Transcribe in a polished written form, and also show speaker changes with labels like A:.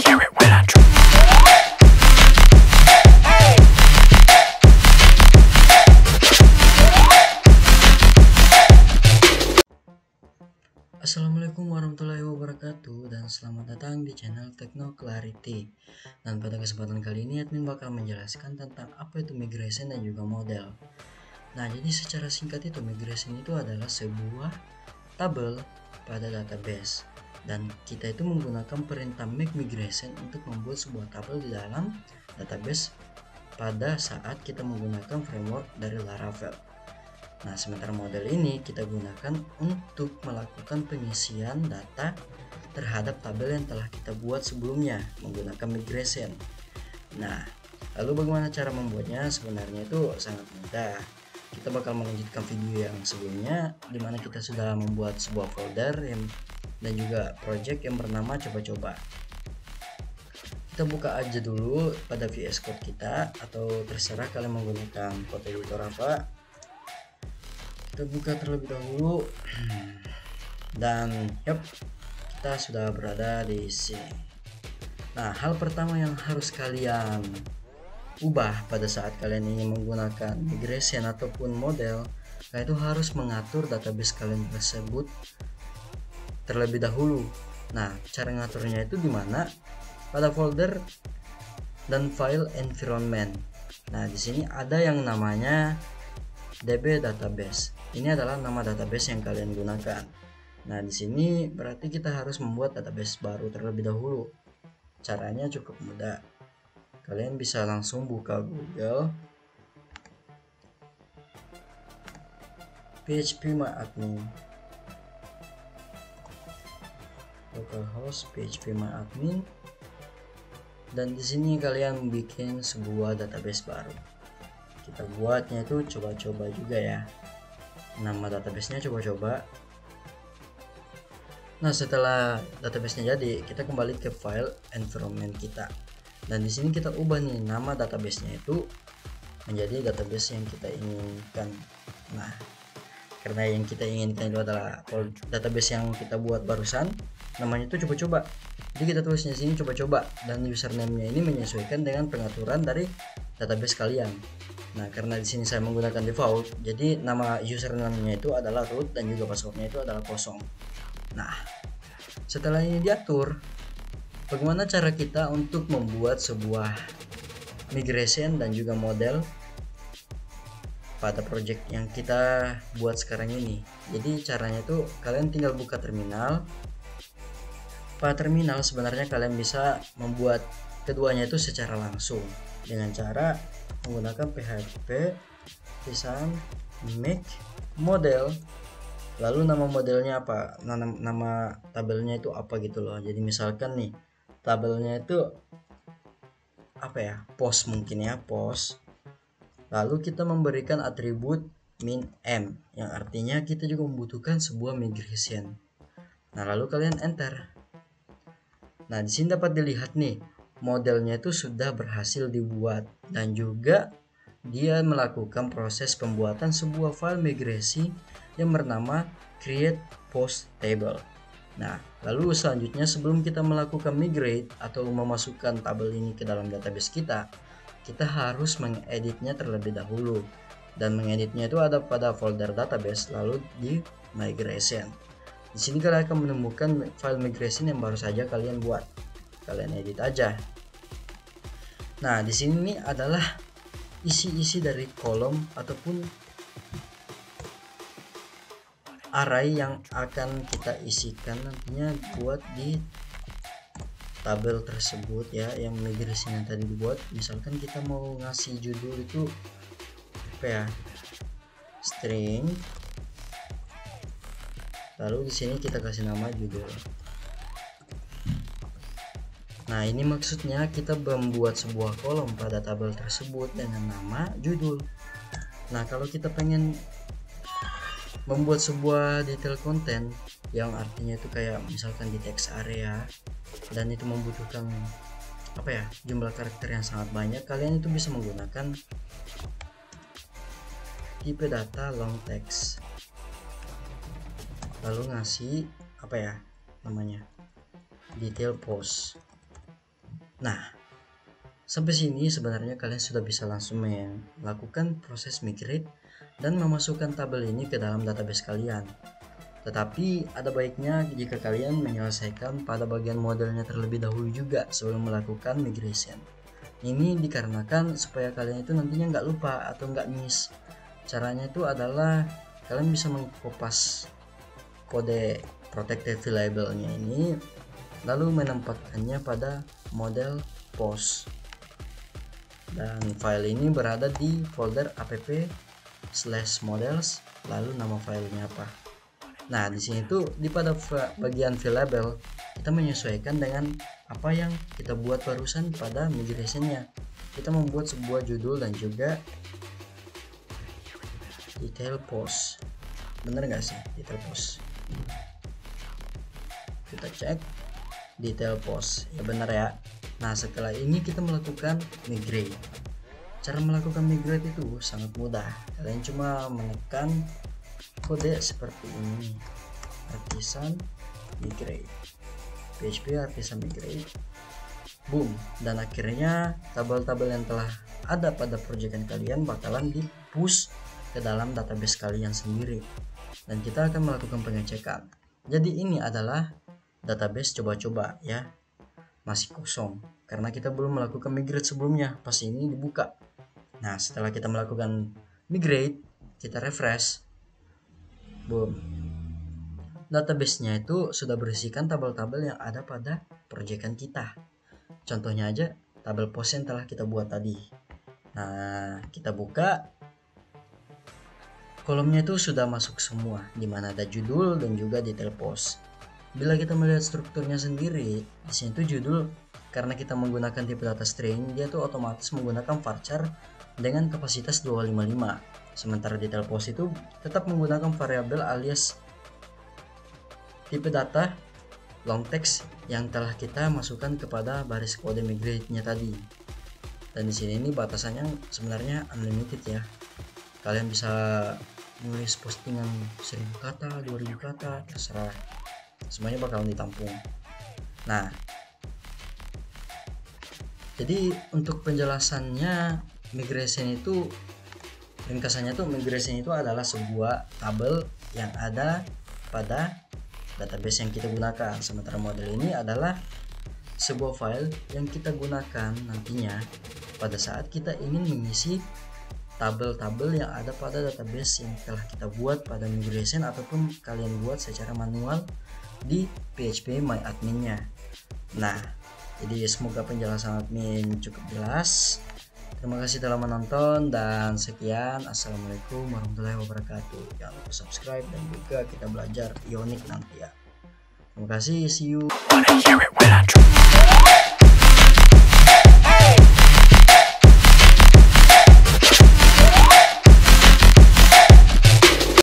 A: hear it when I drop.
B: Assalamualaikum warahmatullahi wabarakatuh dan selamat datang di channel Techno Clarity. Dan pada kesempatan kali ini admin bakal menjelaskan tentang apa itu migration dan juga model. Nah, jadi secara singkat itu migration itu adalah sebuah tabel pada database dan kita itu menggunakan perintah make migration untuk membuat sebuah tabel di dalam database pada saat kita menggunakan framework dari Laravel. Nah, sementara model ini kita gunakan untuk melakukan pengisian data terhadap tabel yang telah kita buat sebelumnya menggunakan migration. Nah, lalu bagaimana cara membuatnya? Sebenarnya itu sangat mudah. Kita bakal melanjutkan video yang sebelumnya di mana kita sudah membuat sebuah folder dan juga project yang bernama coba-coba. Kita buka aja dulu pada VS Code kita atau terserah kalian menggunakan code editor apa. Kita buka terlebih dahulu dan kita sudah berada di sini. Nah, hal pertama yang harus kalian ubah pada saat kalian ingin menggunakan migration ataupun model, kalian itu harus mengatur database kalian tersebut terlebih dahulu. Nah, cara ngaturnya itu di mana? Pada folder dan file environment. Nah, di sini ada yang namanya DB database. Ini adalah nama database yang kalian gunakan. Nah, di sini berarti kita harus membuat database baru terlebih dahulu. Caranya cukup mudah. Kalian bisa langsung buka Google, phpMyAdmin, localhost phpMyAdmin, dan di sini kalian bikin sebuah database baru. Kita buatnya itu coba-coba juga ya. Nama databasenya coba-coba. Nah, setelah databasenya jadi, kita kembali ke file environment kita. Dan di sini kita ubah nih nama databasenya itu menjadi database yang kita inginkan. Nah, karena yang kita inginkan itu adalah database yang kita buat barusan, namanya itu coba-coba. Jadi kita tulisnya sini coba-coba dan username-nya ini menyesuaikan dengan pengaturan dari database kalian. Nah, karena di sini saya menggunakan default, jadi nama username-nya itu adalah root dan juga password-nya itu adalah kosong. Nah, setelah ini diatur, bagaimana cara kita untuk membuat sebuah migration dan juga model pada project yang kita buat sekarang ini? Jadi caranya itu kalian tinggal buka terminal. Pada terminal sebenarnya kalian bisa membuat keduanya itu secara langsung dengan cara menggunakan php tulisan make model, lalu nama modelnya apa, nama tabelnya itu apa gitu loh. Jadi misalkan nih tabelnya itu apa ya, post mungkin ya, post, lalu kita memberikan atribut min m yang artinya kita juga membutuhkan sebuah migration. Nah, lalu kalian enter. Nah, di sini dapat dilihat nih modelnya itu sudah berhasil dibuat dan juga dia melakukan proses pembuatan sebuah file migrasi yang bernama create post table. Nah, lalu selanjutnya sebelum kita melakukan migrate atau memasukkan tabel ini ke dalam database kita harus mengeditnya terlebih dahulu. Dan mengeditnya itu ada pada folder database lalu di migration. Di sini kalian akan menemukan file migration yang baru saja kalian buat. Kalian edit aja. Nah, di sini adalah isi-isi dari kolom ataupun array yang akan kita isikan nantinya buat di tabel tersebut ya, yang migration yang tadi dibuat. Misalkan kita mau ngasih judul itu apa ya, string, lalu di sini kita kasih nama judul. Nah, ini maksudnya kita membuat sebuah kolom pada tabel tersebut dengan nama judul. Nah, kalau kita pengen membuat sebuah detail konten yang artinya itu kayak misalkan di text area dan itu membutuhkan apa ya, jumlah karakter yang sangat banyak, kalian itu bisa menggunakan tipe data long text. Lalu ngasih apa ya namanya, detail post. Nah, sampai sini sebenarnya kalian sudah bisa langsung melakukan proses migrate dan memasukkan tabel ini ke dalam database kalian. Tetapi ada baiknya jika kalian menyelesaikan pada bagian modelnya terlebih dahulu juga sebelum melakukan migration. Ini dikarenakan supaya kalian itu nantinya nggak lupa atau nggak miss. Caranya itu adalah kalian bisa mengkopas kode protected variable-nya ini lalu menempatkannya pada model post, dan file ini berada di folder app/models, lalu nama filenya apa. Nah, di sini tuh pada bagian variable kita menyesuaikan dengan apa yang kita buat barusan pada migrationnya. Kita membuat sebuah judul dan juga detail post. Bener nggak sih detail post? Kita cek detail post, ya benar ya. Nah, setelah ini kita melakukan migrate. Cara melakukan migrate itu sangat mudah. Kalian cuma menekan kode seperti ini, artisan migrate, PHP artisan migrate, boom, dan akhirnya tabel-tabel yang telah ada pada proyekan kalian bakalan di push ke dalam database kalian sendiri, dan kita akan melakukan pengecekan. Jadi ini adalah database coba-coba ya, masih kosong karena kita belum melakukan migrate sebelumnya. Pas ini dibuka. Nah, setelah kita melakukan migrate, kita refresh, boom, database-nya itu sudah berisikan tabel-tabel yang ada pada proyekan kita. Contohnya aja tabel post yang telah kita buat tadi. Nah, kita buka, kolomnya itu sudah masuk semua, dimana ada judul dan juga detail post. Bila kita melihat strukturnya sendiri, di sini tuh judul, karena kita menggunakan tipe data string, dia tuh otomatis menggunakan varchar dengan kapasitas 255. Sementara detail post itu tetap menggunakan variabel alias tipe data long text yang telah kita masukkan kepada baris kode migrate-nya tadi. Dan di sini ini batasannya sebenarnya unlimited ya. Kalian bisa nulis postingan 1000 kata, 2000 kata, terserah. Semuanya bakalan ditampung. Nah, jadi untuk penjelasannya, migration itu ringkasannya tuh migration itu adalah sebuah tabel yang ada pada database yang kita gunakan. Sementara model ini adalah sebuah file yang kita gunakan nantinya pada saat kita ingin mengisi tabel-tabel yang ada pada database yang telah kita buat pada migration ataupun kalian buat secara manual di PHP My Admin-nya. Nah, jadi semoga penjelasan admin cukup jelas. Terima kasih telah menonton dan sekian. Assalamualaikum warahmatullahi wabarakatuh. Jangan lupa subscribe dan juga kita belajar Ionic nanti ya. Terima kasih, see you.